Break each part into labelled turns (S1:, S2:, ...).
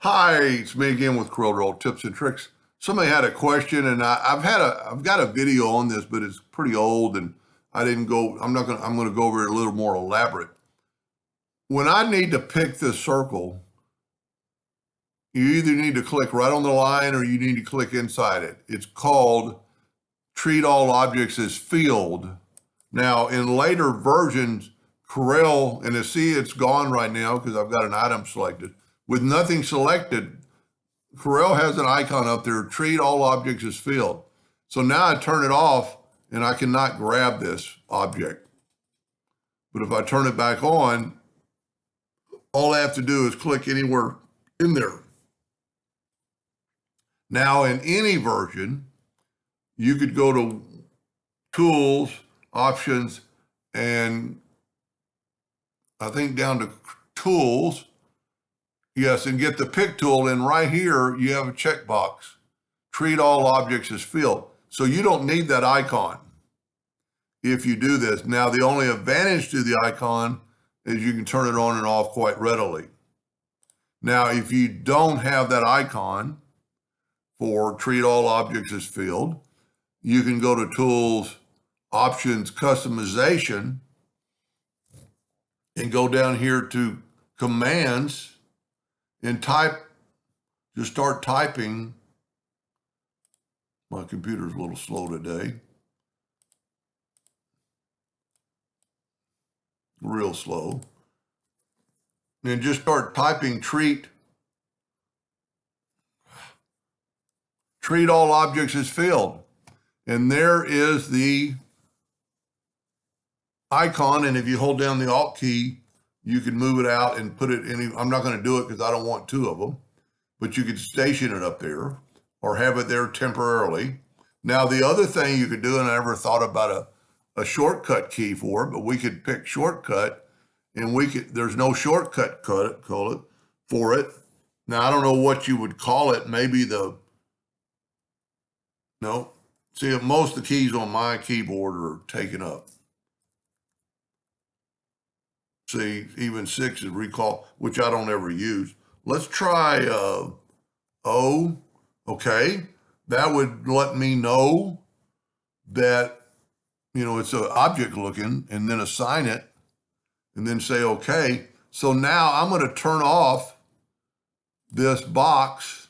S1: Hi, it's me again with CorelDraw tips and tricks. Somebody had a question, and I've got a video on this, but it's pretty old, and I didn't go. I'm going to go over it a little more elaborate. When I need to pick this circle, you either need to click right on the line or you need to click inside it. It's called treat all objects as field. Now, in later versions, Corel, and see it's gone right now because I've got an item selected. With nothing selected, Corel has an icon up there, treat all objects as field. So now I turn it off and I cannot grab this object. But if I turn it back on, all I have to do is click anywhere in there. Now in any version, you could go to Tools, Options, and I think down to Tools. Yes, and get the pick tool, and right here you have a checkbox. Treat all objects as field. So you don't need that icon if you do this. Now, the only advantage to the icon is you can turn it on and off quite readily. Now, if you don't have that icon for treat all objects as field, you can go to Tools, Options, Customization, and go down here to Commands, and just start typing. My computer's a little slow today. Real slow. And just start typing treat all objects as field. And there is the icon. And if you hold down the Alt key, you can move it out and put it in. I'm not going to do it because I don't want two of them, but you could station it up there or have it there temporarily. Now, the other thing you could do, and I never thought about a shortcut key for it, but we could pick shortcut, and there's no shortcut for it. Now, I don't know what you would call it. Maybe see, most of the keys on my keyboard are taken up. See, even 6 is recall, which I don't ever use. Let's try O. Okay, that would let me know that, it's an object looking, and then assign it, and then say okay. So now I'm going to turn off this box.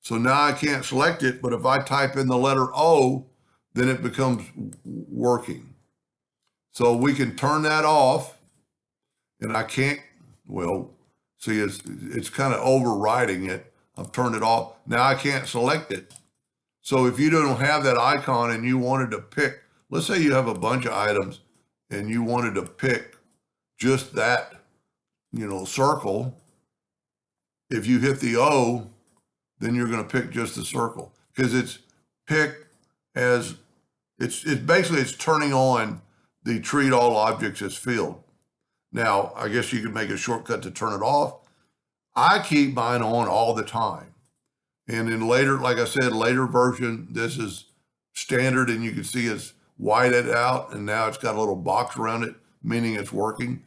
S1: So now I can't select it, but if I type in the letter O, then it becomes working. So we can turn that off. And I can't, see, it's kind of overriding it. I've turned it off. Now I can't select it. So if you don't have that icon and you wanted to pick, let's say you have a bunch of items and you wanted to pick just that, circle. If you hit the O, then you're going to pick just the circle because it's pick as, it's turning on the treat all objects as field. Now, I guess you could make a shortcut to turn it off. I keep mine on all the time. And in later, like I said, later version, this is standard, and you can see it's whited out, and now it's got a little box around it, meaning it's working.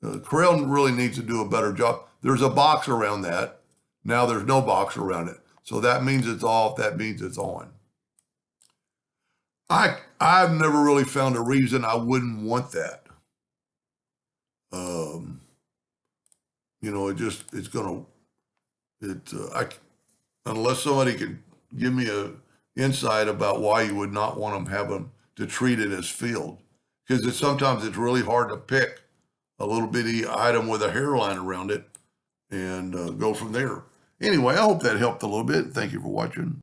S1: Corel really needs to do a better job. There's a box around that. Now there's no box around it. So that means it's off. That means it's on. I've never really found a reason I wouldn't want that. Unless somebody can give me a insight about why you would not want them having to treat it as field, because sometimes it's really hard to pick a little bitty item with a hairline around it and go from there. Anyway, I hope that helped a little bit. Thank you for watching.